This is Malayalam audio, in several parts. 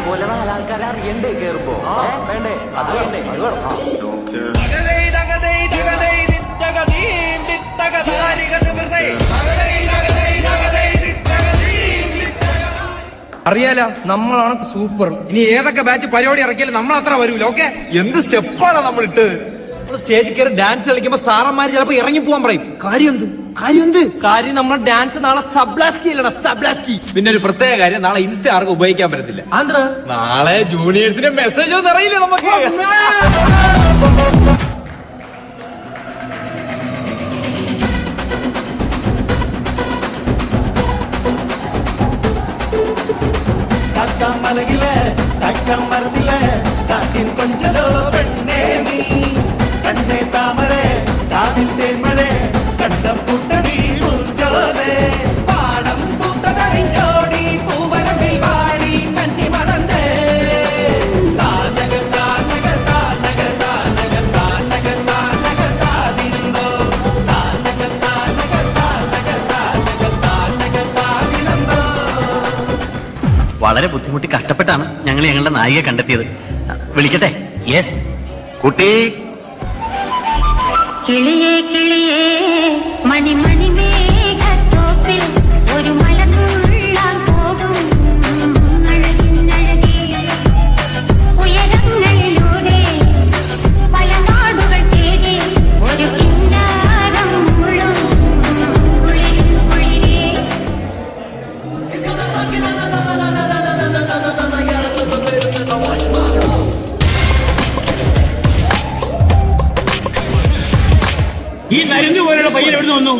പോലെ നാലാൾക്കാരെ അറിയണ്ടേ കേറുമ്പോ വേണ്ടേ അത് വേണ്ടേ അത് അറിയാലോ നമ്മളാണ് സൂപ്പർ. ഇനി ഏതൊക്കെ ബാച്ച് പരിപാടി ഇറക്കിയാലും നമ്മൾ അത്ര വരൂല. ഓക്കെ, എന്ത് സ്റ്റെപ്പാണ് നമ്മൾ ഇട്ട് സ്റ്റേജിൽ കയറി ഡാൻസ് കളിക്കുമ്പോ സാറന്മാര് ചിലപ്പോ ഇറങ്ങി പോവാൻ പറയും. കാര്യം നമ്മുടെ ഡാൻസ് നാളെ സബ്ലാസ്കി അല്ലടാ, സബ്ലാസ്കി. പിന്നെ ഒരു പ്രത്യേക കാര്യം, നാളെ ഇൻസ്റ്റ ആർക്കും ഉപയോഗിക്കാൻ പറ്റത്തില്ല. നാളെ ജൂനിയേഴ്സിന്റെ മെസ്സേജ് ഒന്നും അറിയില്ല നമുക്ക്. മലകിലെ തക്കം മരത്തിലെ കാറ്റിൻ കൊഞ്ചലോ പെണ്ണേ നീ കണ്ണേ താമരേ കാതിൽ തേന്മഴേ കണ്ടം പൂട്ടടി പൂഞ്ചോലേ പാടം പൂത്ത കഴിഞ്ഞോടി പൂവരമ്പിൽ വാടി കന്നി മണന്തേ താനകർ താനകർ താനകർ താനകർ താനകർ താനകർ താതിരുന്നോ താനകർ താനകർ താനകർ താനകർ താനകർ താതിരുന്നോ. വളരെ ബുദ്ധിമുട്ടി കഷ്ടപ്പെട്ടാണ് ഞങ്ങൾ ഞങ്ങളുടെ നായികയെ കണ്ടെത്തിയത്. വിളിക്കട്ടെ? യെസ് കുട്ടി. കിളിയേ കിളിയേ മണിമണി മേഘത്തോപ്പിൽ ഒരു മലമുള്ളാൻ പോകും അഴകിനഴകി ഉയരങ്ങളിലൂടെ പല നാടുകൾ തേടി ഒരു കിന്നാരം മുഴും കുളിരിൽ കുളിരേ. ഈ നരുന്ന് പോലുള്ള പയ്യൻ എവിടെ വന്നു?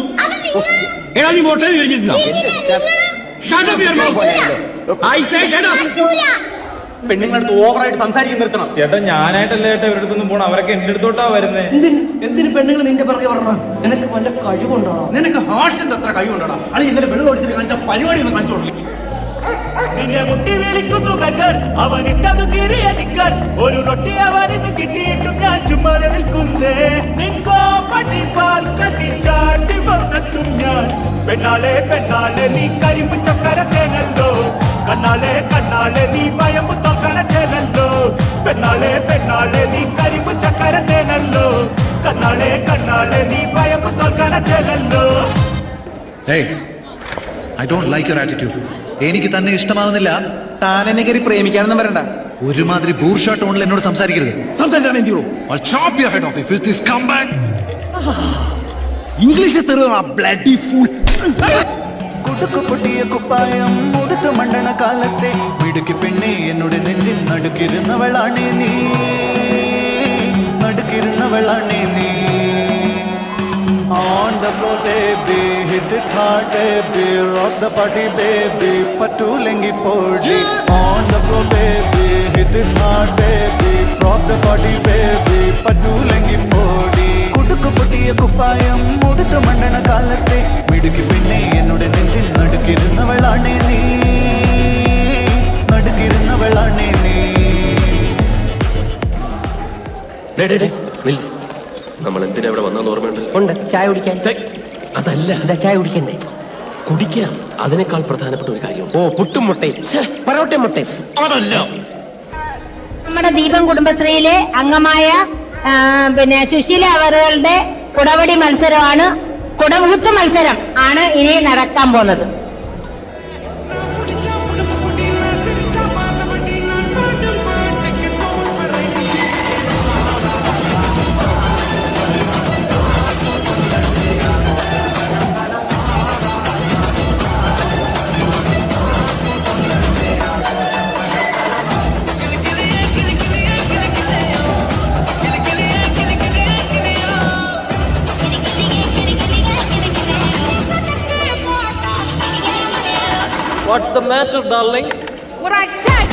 എടാ നീ മോട്ടോർ കഴിഞ്ഞിട്ടുണ്ടോ? പെണ്ണുങ്ങളടുത്ത് ഓവറായിട്ട് സംസാരിക്കാൻ നിർത്തണം. ചേട്ടാ ഞാനായിട്ടല്ലേ ചേട്ടാ ഇവരുടെ അടുത്തൊന്നും പോണം, അവരൊക്കെ എന്റെ അടുത്തോട്ടാ വരുന്നത്. എന്തിന് പെണ്ണുങ്ങൾ നിന്റെ പുറകെ വരണം? നിനക്ക് വല്ല കഴിവുണ്ടോ? നിനക്ക് ഹാർഷിന്റെ അത്ര കഴിവുണ്ടോടാ? അളി ഇന്നലെ വെള്ളം ഒഴിച്ചിട്ട് കാണിച്ച പരിപാടി ഒന്ന് കാണിച്ചോളൂ. നിന്നെ മുട്ടി വിളിക്കുന്നു ബെഗർ, അവനിട്ടതു കീറിയ നിക്കർ, ഒരു റൊട്ടി അവനിന്ന് കിട്ടിയിട്ടും ഞാൻ ചുമ്മാ നിൽക്കുന്നേ. നിൻകോ പട്ടിപ്പാൽ കട്ടിച്ചാട്ടി വന്നെത്തും ഞാൻ. പെണ്ണാളെ പെണ്ണാളെ നീ കരിമ്പ് ചക്കരത്തേനല്ലോ, കണ്ണാളെ കണ്ണാളെ നീ വയമ്പ് തോക്കണത്തേനല്ലോ. പെണ്ണാളെ പെണ്ണാളെ നീ കരിമ്പ് ചക്കരത്തേനല്ലോ, കണ്ണാളെ കണ്ണാളെ നീ വയമ്പ് തോക്കണത്തേനല്ലോ. Hey, I don't like your attitude. എനിക്ക് തന്നെ ഇഷ്ടമാവുന്നില്ല. താനെന്നെ കയറി പ്രേമിക്കാനൊന്നും വരണ്ട. ഒരുമാതിരി ബൂർഷ ടോണിൽ എന്നോട് സംസാരിക്കരുത്. English bloody fool. കുടുക്കു പൊട്ടിയ കുപ്പായം മുടുത്തു മണ്ടണ കാലത്തെ മിടുക്കി പെണ്ണെ എന്നോട് നെഞ്ചിൽ നടുക്കിരുന്നവളാണേ നീ, നടുക്കിരുന്നവളാണേ നീ. On the floor baby, hit it hard baby, rock the party baby, patulengi podi. On the floor baby, hit it hard baby, rock the party baby, patulengi podi. കുടുക്കു പൊട്ടിയ കുപ്പായം മുടുത്തു മണ്ടണ കാലത്തെ മിടുക്കി പെണ്ണെ എന്നോട് നെഞ്ചിൽ നടുക്കിരുന്നവളാണേ നീ, നടുക്കിരുന്നവളാണേ നീ. നമ്മൾ എന്തിനാ ഇവിടെ വന്നാന്ന് ഓർമ്മയുണ്ടല്ലോ? ഉണ്ട്, ചായ കുടിക്കാൻ. അതല്ല, ചായ കുടിക്കണ്ടേ? കുടിക്കാം. അതിനേക്കാൾ പ്രധാനപ്പെട്ട ഒരു കാര്യം. ഓ, പുട്ടും മുട്ടയും പൊറോട്ടയും മുട്ടയും. അതല്ല, നമ്മുടെ ദീപം കുടുംബശ്രീയിലെ അംഗമായ പിന്നെ സുശീല അവരുടെ കുടവടി മത്സരമാണ്, കുടമുഴുക്ക് മത്സരം ആണ് ഇനി നടക്കാൻ പോകുന്നത്. What's the matter, darling? What I said.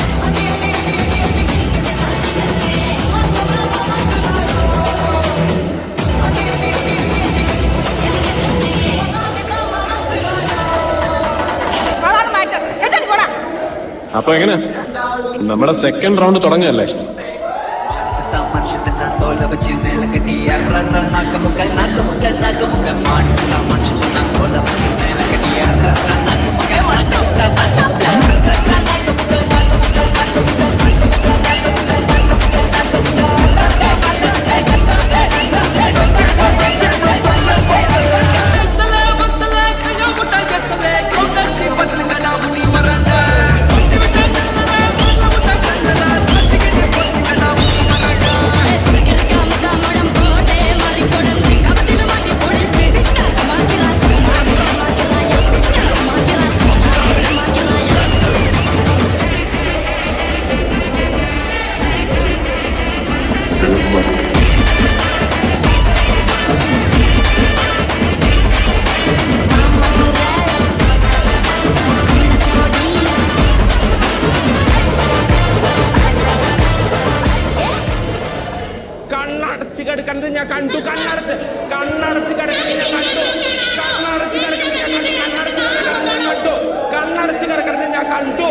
അപ്പൊ എങ്ങനെ നമ്മുടെ സെക്കൻഡ് റൗണ്ട് തുടങ്ങല്ലേ? മനുഷ്യൻ കിടക്കുന്നത് ഞാൻ കണ്ടു. കണ്ണടച്ച് കിടക്കുന്നത് ഞാൻ കണ്ടു. കണ്ണടച്ച് കിടക്കുന്നത് ഞാൻ കണ്ടു.